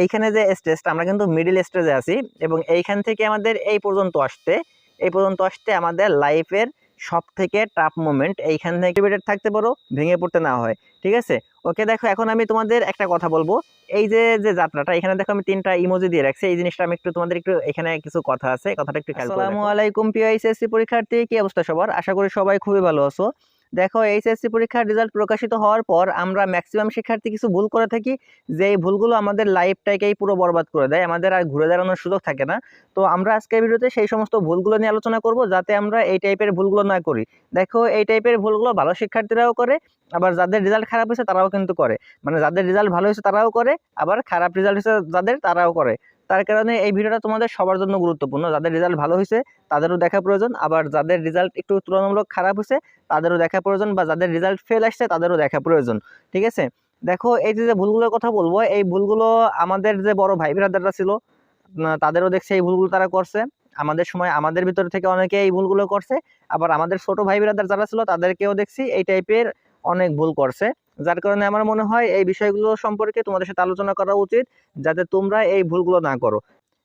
এইখানে যে স্টেজটা আমরা কিন্তু মিডিল স্টেজে আছি এবং এইখান থেকে আমাদের এই পর্যন্ত আসতে আমাদের লাইফের সব থেকে টাফ মোমেন্ট এইখান থেকে মোটিভেটেড থাকতে পারো, ভেঙে পড়তে না হয়। ঠিক আছে, ওকে। দেখো এখন আমি তোমাদের একটা কথা বলবো। এই যে যে যাত্রাটা, এখানে দেখো আমি 3টা ইমোজি দিয়ে রাখছি। এই জিনিসটা আমি একটু তোমাদের একটু, এখানে কিছু কথা আছে, কথাটা একটু খেয়াল করো। আসসালামু আলাইকুম প্রিয় এইচএসসি পরীক্ষার্থী, কি অবস্থা সবার? আশা করি সবাই খুবই ভালো আছো। দেখো এইচএসসি পরীক্ষার রেজাল্ট প্রকাশিত হওয়ার পর আমরা ম্যাক্সিমাম শিক্ষার্থী কিছু ভুল করে থাকি, যে এই ভুলগুলো আমাদের লাইফটাকেই পুরো বরবাদ করে দেয়, আমাদের আর ঘুরে দাঁড়ানোর সুযোগ থাকে না। তো আমরা আজকের ভিডিওতে সেই সমস্ত ভুলগুলো নিয়ে আলোচনা করব, যাতে আমরা এই টাইপের ভুলগুলো না করি। দেখো এই টাইপের ভুলগুলো ভালো শিক্ষার্থীরাও করে, আবার যাদের রেজাল্ট খারাপ হয়েছে তারাও কিন্তু করে। মানে যাদের রেজাল্ট ভালো হয়েছে তারাও করে, আবার খারাপ রেজাল্ট হয়েছে যাদের তারাও করে। তার কারণে এই ভিডিওটা তোমাদের সবার জন্য গুরুত্বপূর্ণ। যাদের রেজাল্ট ভালো হয়েছে তাদেরও দেখা প্রয়োজন, আবার যাদের রেজাল্ট একটু তুলনামূলক খারাপ হয়েছে তাদেরও দেখা প্রয়োজন, বা যাদের রেজাল্ট ফেল আসছে তাদেরও দেখা প্রয়োজন। ঠিক আছে, দেখো এই যে ভুলগুলোর কথা বলবো, এই ভুলগুলো আমাদের যে বড় ভাই ব্রাদাররা ছিল তাদেরও দেখছে এই ভুলগুলো তারা করছে। আমাদের সময় আমাদের ভিতর থেকে অনেকে এই ভুলগুলো করছে, আবার আমাদের ছোট ভাই ব্রাদার যারা ছিল তাদেরকেও দেখছি এই টাইপের অনেক ভুল করছে। যার কারণে আমার মনে হয় এই বিষয়গুলো সম্পর্কে তোমাদের সাথে আলোচনা করা উচিত, যাতে তোমরা এই ভুলগুলো না করো।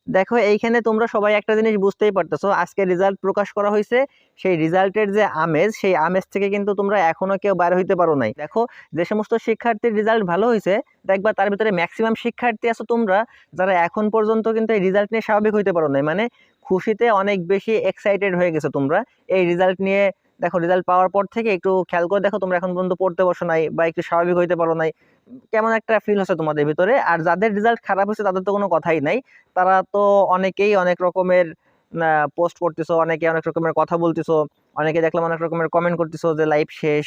দেখো এইখানে তোমরা সবাই একটা জিনিস বুঝতেই পারতেছো, আজকে রেজাল্ট প্রকাশ করা হয়েছে, সেই রেজাল্টের যে আমেজ, সেই আমেজ থেকে কিন্তু তোমরা এখনো কেউ বাইরে হইতে পারো নাই। দেখো যে সমস্ত শিক্ষার্থীর রেজাল্ট ভালো হয়েছে, দেখবা তার ভিতরে ম্যাক্সিমাম শিক্ষার্থী আছো তোমরা যারা এখন পর্যন্ত কিন্তু এই রেজাল্ট নিয়ে স্বাভাবিক হইতে পারো নাই। মানে খুশিতে অনেক বেশি এক্সাইটেড হয়ে গেছো তোমরা এই রেজাল্ট নিয়ে। দেখো রেজাল্ট পাওয়ার পর থেকে একটু খেয়াল করে দেখো, তোমরা এখন পর্যন্ত পড়তে বসো নাই বা একটু স্বাভাবিক হইতে পারো নাই, কেমন একটা ফিল হচ্ছে তোমাদের ভিতরে। আর যাদের রেজাল্ট খারাপ হয়েছে তাদের তো কোনো কথাই নাই, তারা তো অনেকেই অনেক রকমের পোস্ট করতেছো, অনেকে অনেক রকমের কথা বলতেছো, অনেকে দেখলাম অনেক রকমের কমেন্ট করতেছো যে লাইফ শেষ,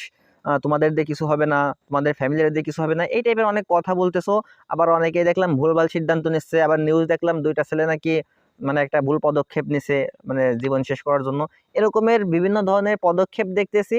তোমাদের দিয়ে কিছু হবে না, তোমাদের ফ্যামিলির দিয়ে কিছু হবে না, এই টাইপের অনেক কথা বলতেছো। আবার অনেকেই দেখলাম ভুলভাল সিদ্ধান্ত নিচ্ছে, আবার নিউজ দেখলাম 2টা ছেলে নাকি মানে একটা ভুল পদক্ষেপ নিছে, মানে জীবন শেষ করার জন্য। এরকমের বিভিন্ন ধরনের পদক্ষেপ দেখতেছি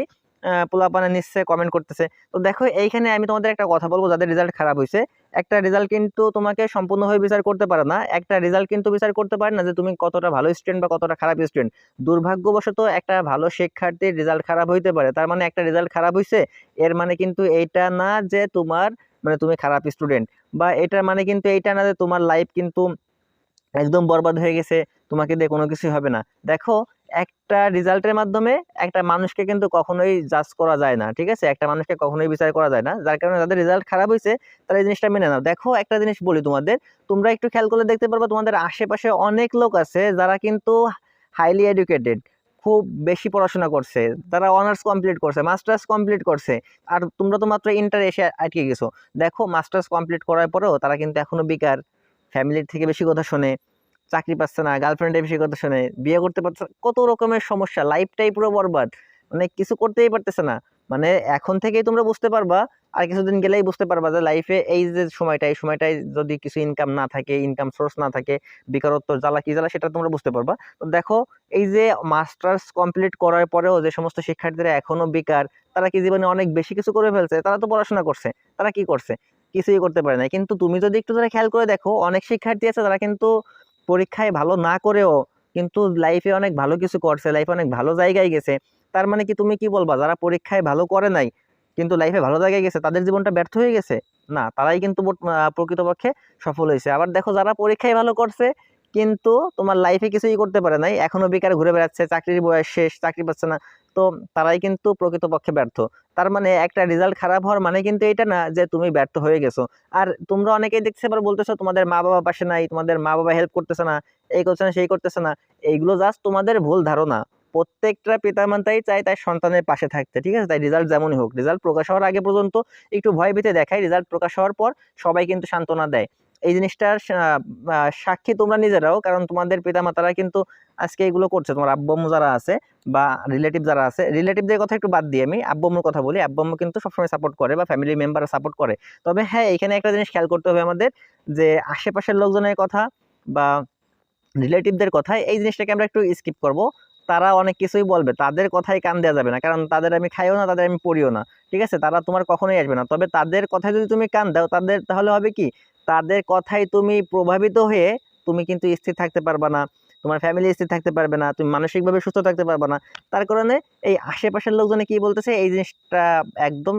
পোলাপানা নিচ্ছে, কমেন্ট করতেছে। তো দেখো এইখানে আমি তোমাদের একটা কথা বলবো, যাদের রেজাল্ট খারাপ হয়েছে, একটা রেজাল্ট কিন্তু তোমাকে সম্পূর্ণভাবে বিচার করতে পারে না। একটা রেজাল্ট কিন্তু বিচার করতে পারে না যে তুমি কতটা ভালো স্টুডেন্ট বা কতটা খারাপ স্টুডেন্ট। দুর্ভাগ্যবশত একটা ভালো শিক্ষার্থীর রেজাল্ট খারাপ হইতে পারে, তার মানে একটা রেজাল্ট খারাপ হয়েছে এর মানে কিন্তু এইটা না যে তোমার মানে তুমি খারাপ স্টুডেন্ট, বা এটার মানে কিন্তু এইটা না যে তোমার লাইফ কিন্তু একদম বরবাদ হয়ে গেছে, তোমাকে দিয়ে কোনো কিছু হবে না। দেখো একটা রেজাল্টের মাধ্যমে একটা মানুষকে কিন্তু কখনোই জাজ করা যায় না। ঠিক আছে, একটা মানুষকে কখনোই বিচার করা যায় না। যার কারণে যাদের রেজাল্ট খারাপ হয়েছে তারা এই জিনিসটা মেনে নাও। দেখো একটা জিনিস বলি তোমাদের, তোমরা একটু খেয়াল করলে দেখতে পারবে তোমাদের আশেপাশে অনেক লোক আছে যারা কিন্তু হাইলি এডুকেটেড, খুব বেশি পড়াশোনা করছে, তারা অনার্স কমপ্লিট করছে, মাস্টার্স কমপ্লিট করছে, আর তোমরা তো মাত্র ইন্টার এসে আটকে গেছো। দেখো মাস্টার্স কমপ্লিট করার পরেও তারা কিন্তু এখনো বেকার, ফ্যামিলির থেকে বেশি কথা শোনে, চাকরি পাচ্ছে না, গার্লফ্রেন্ডের বেশি কথা শোনে, বিয়ে করতে পারছে না, কত রকমের সমস্যা, লাইফটাই পুরো বরবাদ, মানে কিছু করতেই পারতেছে না। মানে এখন থেকেই তোমরা বুঝতে পারবা, আর কিছুদিন গেলেই বুঝতে পারবা যে লাইফে এই যে সময়টা, এই সময়টায় যদি কিছু ইনকাম না থাকে, ইনকাম সোর্স না থাকে, বেকারত্ব জ্বালা কি জ্বালা সেটা তোমরা বুঝতে পারবা। তো দেখো এই যে মাস্টার্স কমপ্লিট করার পরেও যে সমস্ত শিক্ষার্থীরা এখনো বেকার, তারা কি জীবনে অনেক বেশি কিছু করে ফেলছে? তারা তো পড়াশোনা করছে, তারা কি করছে? কিছুই করতে পারে না। কিন্তু তুমি যদি একটু যারা খেয়াল করে দেখো, অনেক শিক্ষার্থী আছে যারা কিন্তু পরীক্ষায় ভালো না করেও কিন্তু লাইফে অনেক ভালো কিছু করছে, লাইফে অনেক ভালো জায়গায় গেছে। তার মানে কি তুমি কি বলবা যারা পরীক্ষায় ভালো করে নাই কিন্তু লাইফে ভালো জায়গায় গেছে তাদের জীবনটা ব্যর্থ হয়ে গেছে? না, তারাই কিন্তু প্রকৃতপক্ষে সফল হয়েছে। আবার দেখো যারা পরীক্ষায় ভালো করছে কিন্তু তোমার লাইফে কিছুই করতে পারে নাই, এখনো বেকার ঘুরে বেড়াচ্ছে, চাকরির বয়স শেষ, চাকরি পাচ্ছে না, তো তারাই কিন্তু প্রকৃতপক্ষে ব্যর্থ। তার মানে একটা রেজাল্ট খারাপ হওয়ার মানে কিন্তু এটা না যে তুমি ব্যর্থ হয়ে গেছো। আর তোমরা অনেকেই দেখছে আবার বলতেছো তোমাদের মা বাবা পাশে নাই, তোমাদের মা বাবা হেল্প করতেছে না, এই করছে না সেই করতেছে না। এইগুলো জাস্ট তোমাদের ভুল ধারণা। প্রত্যেকটা পিতামাতাই চায় তার সন্তানের পাশে থাকতে। ঠিক আছে, তাই রেজাল্ট যেমনই হোক, রেজাল্ট প্রকাশ হওয়ার আগে পর্যন্ত একটু ভয় ভীতি দেখায়, রেজাল্ট প্রকাশ হওয়ার পর সবাই কিন্তু সান্ত্বনা দেয়। এই জিনিসটার সাক্ষী তোমরা নিজেরাও, কারণ তোমাদের পিতামাতারা কিন্তু আজকে এগুলো করছে। তোমার আব্বু আম্মু যারা আছে বা রিলেটিভ যারা আছে, রিলেটিভদের কথা একটু বাদ দিয়ে আমি আব্বু আম্মুর কথা বলি, আব্বু আম্মু কিন্তু সবসময় সাপোর্ট করে বা ফ্যামিলি মেম্বার সাপোর্ট করে। তবে হ্যাঁ, এখানে একটা জিনিস খেয়াল করতে হবে আমাদের, যে আশেপাশের লোকজনের কথা বা রিলেটিভদের কথায় এই জিনিসটাকে আমরা একটু স্কিপ করব। তারা অনেক কিছুই বলবে, তাদের কথায় কান দেওয়া যাবে না, কারণ তাদের আমি খাইও না, তাদের আমি পড়িও না। ঠিক আছে, তারা তোমার কখনোই আসবে না। তবে তাদের কথায় যদি তুমি কান দাও, তাদের তাহলে হবে কি, তাদের কথায় তুমি প্রভাবিত হয়ে তুমি কিন্তু স্থির থাকতে পারবা না, তোমার ফ্যামিলি স্থির থাকতে পারবে না, তুমি মানসিকভাবে সুস্থ থাকতে পারবে না। তার কারণে এই আশেপাশের লোকজনে কি বলতেছে এই জিনিসটা একদম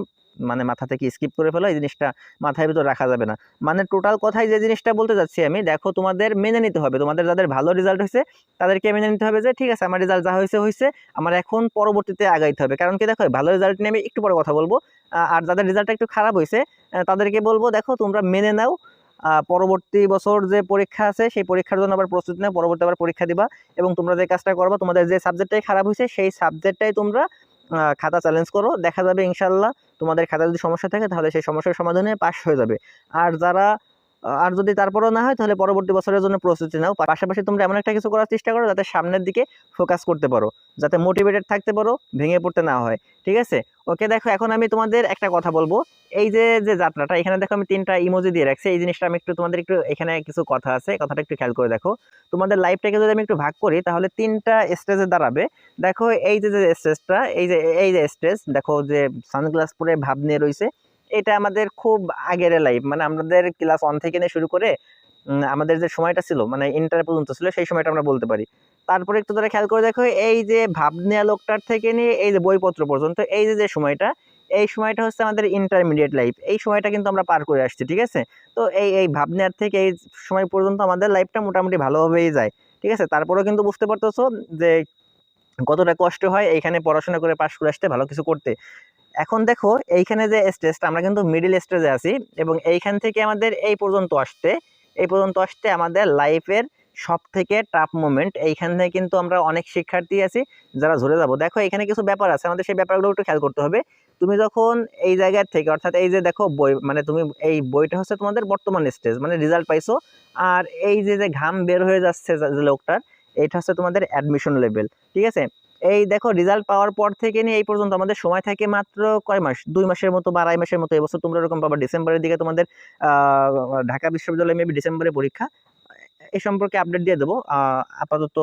মানে মাথা থেকে স্কিপ করে ফেলো, এই জিনিসটা মাথার ভিতর রাখা যাবে না। মানে টোটাল কথায় যে জিনিসটা বলতে যাচ্ছি আমি, দেখো তোমাদের মেনে নিতে হবে, তোমাদের যাদের ভালো রেজাল্ট হয়েছে তাদেরকে মেনে নিতে হবে যে ঠিক আছে আমার রেজাল্ট যা হয়েছে হয়েছে, আমার এখন পরবর্তীতে আগাইতে হবে। কারণ কি দেখো ভালো রেজাল্ট নিয়ে আমি একটু পরে কথা বলবো। আর যাদের রেজাল্টটা একটু খারাপ হয়েছে তাদেরকে বলবো দেখো তোমরা মেনে নাও, পরবর্তী বছর যে পরীক্ষা আছে সেই পরীক্ষার জন্য আবার প্রস্তুতি নাও, পরবর্তী আবার পরীক্ষা দিবা এবং তোমরা যে কাজটা করবা তোমাদের যে সাবজেক্টটাই খারাপ হয়েছে সেই সাবজেক্টটাই তোমরা খাতা চ্যালেঞ্জ করো, দেখা যাবে ইনশাল্লাহ তোমাদের খাতা যদি সমস্যা থাকে তাহলে সেই সমস্যার সমাধানে পাস হয়ে যাবে। আর যারা আর যদি তারপরও না হয় তাহলে পরবর্তী বছরের জন্য প্রস্তুতি নাও। পাশাপাশি তোমরা এমন একটা কিছু করার চেষ্টা করো যাতে সামনের দিকে ফোকাস করতে পারো, যাতে মোটিভেটেড থাকতে পারো, ভেঙে পড়তে না হয়। ঠিক আছে, ওকে। দেখো এখন আমি তোমাদের একটা কথা বলবো, এই যে যে যাত্রাটা এখানে দেখো আমি 3টা ইমোজি দিয়ে রাখছি, এই জিনিসটা আমি একটু তোমাদের একটু এখানে কিছু কথা আছে, কথাটা একটু খেয়াল করে দেখো। তোমাদের লাইফটাকে যদি আমি একটু ভাগ করি তাহলে 3টা স্টেজে দাঁড়াবে। দেখো এই যে যে স্টেজটা, এই যে স্টেজ দেখো যে সানগ্লাস পরে ভাব নিয়ে রয়েছে, এটা আমাদের খুব আগের লাইফ, মানে আমাদের ক্লাস 1 থেকে নিয়ে শুরু করে আমাদের যে সময়টা ছিল মানে ইন্টার পর্যন্ত ছিল সেই সময়টা আমরা বলতে পারি। তারপরে একটু ধরে খেয়াল করে দেখো এই যে ভাব নেওয়া লোকটার থেকে নিয়ে এই যে বইপত্র পর্যন্ত এই যে যে সময়টা, এই সময়টা হচ্ছে আমাদের ইন্টারমিডিয়েট লাইফ, এই সময়টা কিন্তু আমরা পার করে আসছি। ঠিক আছে, তো এই ভাব নেওয়ার থেকে এই সময় পর্যন্ত আমাদের লাইফটা মোটামুটি ভালোভাবেই যায়। ঠিক আছে, তারপরেও কিন্তু বুঝতে পারতেছো যে কতটা কষ্ট হয় এইখানে পড়াশোনা করে পাশ করে আসতে, ভালো কিছু করতে। এখন দেখো এইখানে যে স্টেজটা আমরা কিন্তু মিডিল স্টেজে আছি এবং এইখান থেকে আমাদের এই পর্যন্ত আসতে আমাদের লাইফের সব থেকে টাফ মোমেন্ট, এইখান থেকে কিন্তু আমরা অনেক শিক্ষার্থী আছি যারা ঝরে যাব। দেখো এখানে কিছু ব্যাপার আছে, আমাদের সেই ব্যাপারগুলো একটু খেয়াল করতে হবে। তুমি যখন এই জায়গার থেকে অর্থাৎ এই যে দেখো বই, মানে তুমি এই বইটা হচ্ছে তোমাদের বর্তমান স্টেজ মানে রেজাল্ট পাইছো, আর এই যে যে ঘাম বের হয়ে যাচ্ছে যে লোকটার, এইটা হচ্ছে তোমাদের অ্যাডমিশন লেভেল। ঠিক আছে, এই দেখো রেজাল্ট পাওয়ার পর থেকে নিয়ে এই পর্যন্ত আমাদের সময় থাকে মাত্র কয় মাস, 2 মাসের মতো বা 2.5 মাসের মতো। এবছর তোমরা এরকম পাবা ডিসেম্বরের দিকে তোমাদের ঢাকা বিশ্ববিদ্যালয়ে মেবি ডিসেম্বরে পরীক্ষা, এই সম্পর্কে আপডেট দিয়ে দেবো। আপাতত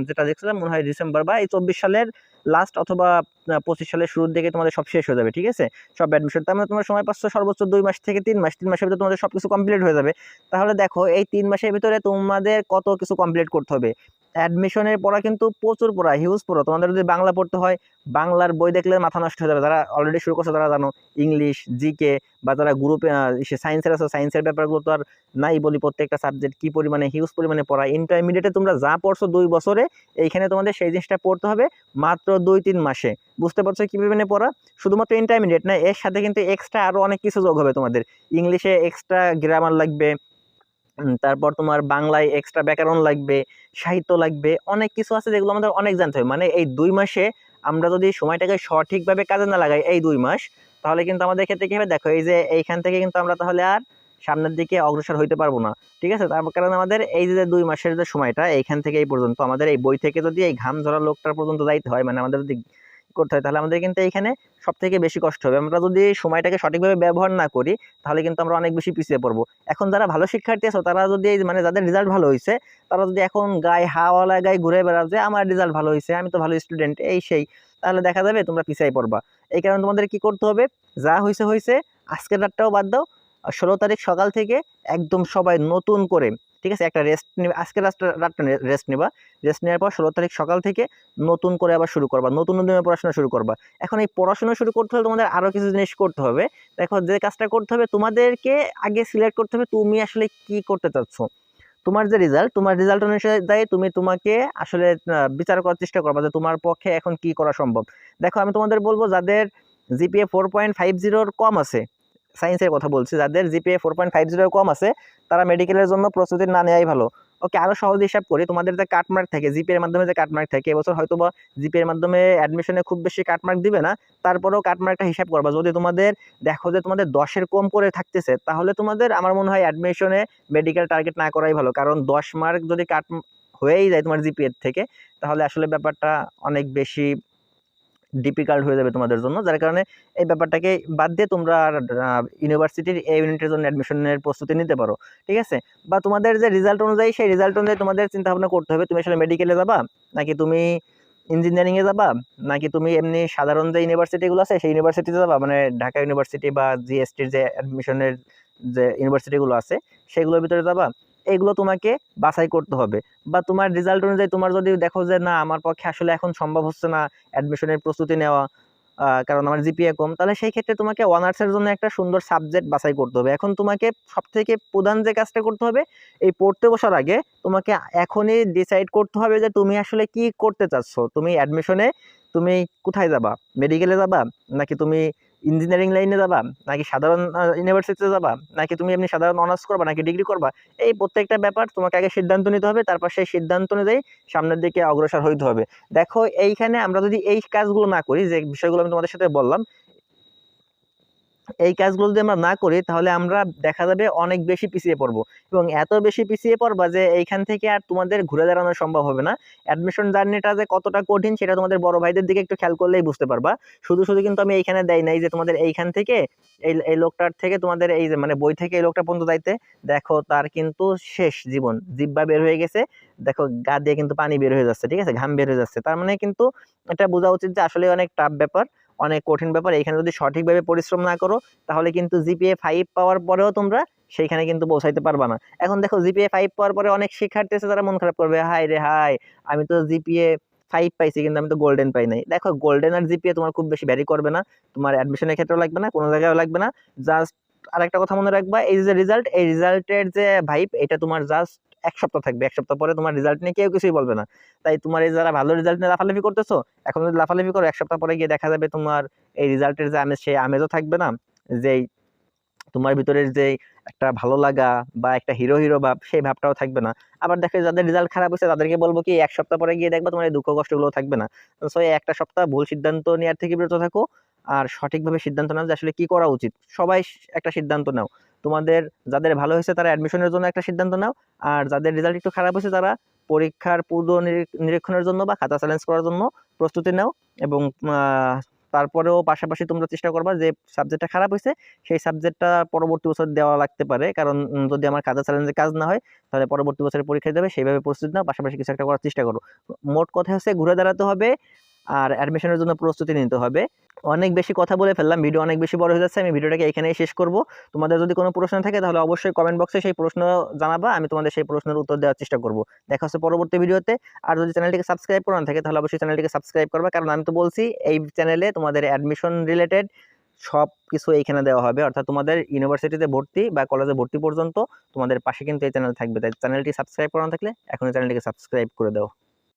যেটা দেখছিলাম মনে হয় ডিসেম্বর বা এই 24 সালের লাস্ট অথবা 25 সালের শুরুর দিকে তোমাদের সব শেষ হয়ে যাবে। ঠিক আছে, সব অ্যাডমিশন, তার মানে তোমার সময় পাচ্ছ সর্বোচ্চ 2 মাস থেকে 3 মাস, 3 মাসের ভিতরে তোমাদের সবকিছু কমপ্লিট হয়ে যাবে। তাহলে দেখো এই 3 মাসের ভিতরে তোমাদের কত কিছু কমপ্লিট করতে হবে। অ্যাডমিশনের পড়া কিন্তু প্রচুর পড়া, হিউজ পড়া। তোমাদের যদি বাংলা পড়তে হয়, বাংলার বই দেখলে মাথা নষ্ট হয়ে যাবে। যারা অলরেডি শুরু করছে তারা জানো, ইংলিশ, জিকে বা যারা গ্রুপে সায়েন্সের আছে, সায়েন্সের ব্যাপারগুলো তো আর নাই বলি, প্রত্যেকটা সাবজেক্ট কি পরিমাণে হিউজ পরিমাণে পড়া। ইন্টারমিডিয়েটে তোমরা যা পড়ছো 2 বছরে, এইখানে তোমাদের সেই জিনিসটা পড়তে হবে মাত্র 2-3 মাসে। বুঝতে পারছো কি পরিমাণে পড়া? শুধুমাত্র ইন্টারমিডিয়েট না, এর সাথে কিন্তু এক্সট্রা আরো অনেক কিছু যোগ হবে তোমাদের। ইংলিশে এক্সট্রা গ্রামার লাগবে, তারপর তোমার বাংলায় এক্সট্রা ব্যাকরণ লাগবে, সাহিত্য লাগবে, অনেক কিছু আছে যেগুলো আমাদের অনেক জানতে হবে। মানে এই 2 মাসে আমরা যদি সময়টাকে সঠিকভাবে কাজে না লাগাই এই 2 মাস, তাহলে কিন্তু আমাদের ক্ষেত্রে কি হবে দেখো, এই যে এইখান থেকে কিন্তু আমরা তাহলে আর সামনের দিকে অগ্রসর হইতে পারবো না। ঠিক আছে, তার কারণ আমাদের এই যে 2 মাসের যে সময়টা এইখান থেকে এই পর্যন্ত আমাদের এই বই থেকে যদি এই ঘাম ঝরা লোকটার পর্যন্ত যাইতে হয়, মানে আমাদের যদি করতে হয়, তাহলে আমাদের কিন্তু এইখানে সব থেকে বেশি কষ্ট হবে। আমরা যদি সময়টাকে সঠিকভাবে ব্যবহার না করি তাহলে কিন্তু আমরা অনেক বেশি পিছিয়ে পড়বো। এখন যারা ভালো শিক্ষার্থী আছো তারা যদি মানে যাদের রেজাল্ট ভালো হয়েছে তারা যদি এখন গায়ে হাওয়া লাগায় ঘুরে বেড়াও যে আমার রেজাল্ট ভালো হয়েছে, আমি তো ভালো স্টুডেন্ট, এই সেই, তাহলে দেখা যাবে তোমরা পিছিয়ে পড়বা। এই কারণে তোমাদের কি করতে হবে, যা হয়েছে হয়েছে, আজকের রাতটাও বাদ দাও, 16 তারিখ সকাল থেকে একদম সবাই নতুন করে, ঠিক আছে, একটা রেস্ট নিবে, আজকের রাতটা রেস্ট নিবা, রেস্ট নেওয়ার পর 16 তারিখ সকাল থেকে নতুন করে আবার শুরু করবা, নতুন নতুন পড়াশোনা শুরু করবা। এখন এই পড়াশোনা শুরু করতে হলে তোমাদের আরো কিছু জিনিস করতে হবে। দেখো যে কাজটা করতে হবে, তোমাদেরকে আগে সিলেক্ট করতে হবে তুমি আসলে কি করতে চাচ্ছ। তোমার যে রেজাল্ট, তোমার রেজাল্ট অনুযায়ী তুমি তোমাকে আসলে বিচার করার চেষ্টা করবা যে তোমার পক্ষে এখন কি করা সম্ভব। দেখো আমি তোমাদের বলবো যাদের জিপিএ 4.50 কম আছে, সায়েন্সের কথা বলছি, যাদের জিপিএ 4.50 কম আছে তারা মেডিকেলের জন্য প্রস্তুতি না নেওয়াই ভালো। ওকে, আরো সহজ হিসাব করি, তোমাদের যে কাটমার্ক থাকে জিপিএর মাধ্যমে, যে কাটমার্ক থাকে, এবছর হয়তো বা জিপিএর মাধ্যমে অ্যাডমিশনে খুব বেশি কাটমার্ক দিবে না, তারপরেও কাটমার্কটা হিসাব করবা। যদি তোমাদের দেখো যে তোমাদের 10-এর কম করে থাকতেছে, তাহলে তোমাদের আমার মনে হয় অ্যাডমিশনে মেডিকেল টার্গেট না করাই ভালো। কারণ 10 মার্ক যদি কাট হয়েই যায় তোমার জিপিএর থেকে, তাহলে আসলে ব্যাপারটা অনেক বেশি ডিফিকাল্ট হয়ে যাবে তোমাদের জন্য। যার কারণে এই ব্যাপারটাকে বাদ দিয়ে তোমরা ইউনিভার্সিটির এই ইউনিটের জন্য অ্যাডমিশনের প্রস্তুতি নিতে পারো। ঠিক আছে, বা তোমাদের যে রেজাল্ট অনুযায়ী সেই রেজাল্ট অনুযায়ী তোমাদের চিন্তা ভাবনা করতে হবে তুমি আসলে মেডিকেলে যাবা নাকি তুমি ইঞ্জিনিয়ারিংয়ে যাবা, নাকি তুমি এমনি সাধারণ যে ইউনিভার্সিটিগুলো আছে সেই ইউনিভার্সিটিতে যাবা, মানে ঢাকা ইউনিভার্সিটি বা জিএসটির যে অ্যাডমিশনের যে ইউনিভার্সিটিগুলো আছে সেগুলোর ভিতরে যাবা। এগুলো তোমাকে বাছাই করতে হবে। বা তোমার রেজাল্ট অনুযায়ী তোমার যদি দেখো যে না আমার পক্ষে আসলে এখন সম্ভব হচ্ছে না অ্যাডমিশনের প্রস্তুতি নেওয়া, কারণ আমার জিপিএ কম, তাহলে সেই ক্ষেত্রে তোমাকে অনার্সের জন্য একটা সুন্দর সাবজেক্ট বাছাই করতে হবে। এখন তোমাকে সবথেকে প্রধান যে কাজটা করতে হবে, এই পড়তে বসার আগে তোমাকে এখনই ডিসাইড করতে হবে যে তুমি আসলে কি করতে চাচ্ছ। তুমি অ্যাডমিশনে তুমি কোথায় যাবা, মেডিকেলে যাবা, নাকি তুমি ইঞ্জিনিয়ারিং লাইনে যাবা, নাকি সাধারণ ইউনিভার্সিটিতে যাবা, নাকি তুমি এমনি সাধারণ অনার্স করবা, নাকি ডিগ্রি করবা। এই প্রত্যেকটা ব্যাপার তোমাকে আগে সিদ্ধান্ত নিতে হবে, তারপর সেই সিদ্ধান্ত অনুযায়ী সামনের দিকে অগ্রসর হইতে হবে। দেখো এইখানে আমরা যদি এই কাজগুলো না করি, যে বিষয়গুলো আমি তোমাদের সাথে বললাম, এই কাজগুলো যদি আমরা না করি তাহলে আমরা দেখা যাবে অনেক বেশি পিছিয়ে পড়বো, এবং এত বেশি পিছিয়ে পড়বা যে এইখান থেকে আর তোমাদের ঘুরে দাঁড়ানো সম্ভব হবে না। অ্যাডমিশন জার্নিটা যে কতটা কঠিন সেটা তোমাদের বড় ভাইদের দিকে একটু খেয়াল করলেই বুঝতে পারবা। শুধু শুধু কিন্তু আমি এইখানে দেই নাই যে তোমাদের এইখান থেকে এই লোকটার থেকে তোমাদের এই যে মানে বই থেকে এই লোকটা পর্যন্ত যাইতে, দেখো তার কিন্তু শেষ জীবন, জিব্বা বের হয়ে গেছে, দেখো গা দিয়ে কিন্তু পানি বের হয়ে যাচ্ছে, ঠিক আছে, ঘাম বের হয়ে যাচ্ছে। তার মানে কিন্তু এটা বোঝা উচিত যে আসলে অনেক টাফ ব্যাপার, অনেক কঠিন ব্যাপার। এইখানে যদি সঠিকভাবে পরিশ্রম না করো তাহলে কিন্তু জিপিএ 5 পাওয়ার পরেও তোমরা সেইখানে কিন্তু পৌঁছাইতে পারবা না। এখন দেখো জিপিএ 5 পাওয়ার পরে অনেক শিক্ষার্থী আছে যারা মন খারাপ করবে, হাই রে হাই, আমি তো জিপিএ 5 পাইছি কিন্তু আমি তো গোল্ডেন পাই নাই। দেখো গোল্ডেন আর জিপিএ তোমার খুব বেশি ভ্যারি করবে না, তোমার অ্যাডমিশনের ক্ষেত্রেও লাগবে না, কোনো জায়গায় লাগবে না। জাস্ট আরেকটা কথা মনে রাখবা, এই যে রেজাল্ট, এই রেজাল্টের যে ভাইব, এটা তোমার জাস্ট 1 সপ্তাহ থাকবে। 1 সপ্তাহ পরে তোমার রেজাল্ট নিয়ে কেউ কিছুই বলবে না। তাই তোমার এই যারা ভালো রেজাল্ট নিয়ে লাফালাফি করতেছো, এখন যদি লাফালাফি করো 1 সপ্তাহ পরে গিয়ে দেখা যাবে তোমার এই রেজাল্টের যে আমেজ, সেই আমেজও থাকবে না। যেই তোমার ভিতরের যে একটা ভালো লাগা বা একটা হিরো হিরো ভাব, সেই ভাবটাও থাকবে না। আবার দেখো যাদের রেজাল্ট খারাপ হয়েছে তাদেরকে বলবো কি 1 সপ্তাহ পরে গিয়ে দেখবা তোমার এই দুঃখ কষ্টগুলো থাকবে না। সো এই একটা সপ্তাহ ভুল সিদ্ধান্ত নেওয়ার থেকে বিরত থাকো, আর সঠিকভাবে সিদ্ধান্ত নাও যে আসলে কি করা উচিত। সবাই একটা সিদ্ধান্ত নাও। তোমাদের যাদের ভালো হয়েছে তারা অ্যাডমিশনের জন্য একটা সিদ্ধান্ত নাও, আর যাদের রেজাল্ট একটু খারাপ হয়েছে তারা পরীক্ষার পূর্ব নিরীক্ষণের জন্য বা খাতা চ্যালেঞ্জ করার জন্য প্রস্তুতি নাও। এবং তারপরেও পাশাপাশি তোমরা চেষ্টা করবা যে সাবজেক্টটা খারাপ হয়েছে সেই সাবজেক্টটা পরবর্তী বছর দেওয়া লাগতে পারে, কারণ যদি আমার খাতা চ্যালেঞ্জে কাজ না হয় তাহলে পরবর্তী বছরে পরীক্ষা দেবে, সেইভাবে প্রস্তুতি নাও, পাশাপাশি কিছু একটা করার চেষ্টা করো। মোট কথা হচ্ছে ঘুরে দাঁড়াতে হবে আর অ্যাডমিশনের জন্য প্রস্তুতি নিতে হবে। অনেক বেশি কথা বলে ফেললাম, ভিডিও অনেক বেশি বড় হয়ে যাচ্ছে, আমি ভিডিওটাকে এখানেই শেষ করব। তোমাদের যদি কোনো প্রশ্ন থাকে তাহলে অবশ্যই কমেন্ট বক্সে সেই প্রশ্ন জানাবা, আমি তোমাদের সেই প্রশ্নের উত্তর দেওয়ার চেষ্টা করব। দেখা হচ্ছে পরবর্তী ভিডিওতে। আর যদি চ্যানেলটিকে সাবস্ক্রাইব করা না থাকে তাহলে অবশ্যই চ্যানেলটিকে সাবস্ক্রাইব করবা, কারণ আমি তো বলছি এই চ্যানেলে তোমাদের অ্যাডমিশন রিলেটেড সব কিছু এইখানে দেওয়া হবে, অর্থাৎ তোমাদের ইউনিভার্সিটিতে ভর্তি বা কলেজে ভর্তি পর্যন্ত তোমাদের পাশে কিন্তু এই চ্যানেল থাকবে। তাই চ্যানেলটি সাবস্ক্রাইব করা না থাকলে এখনই চ্যানেলটিকে সাবস্ক্রাইব করে দাও।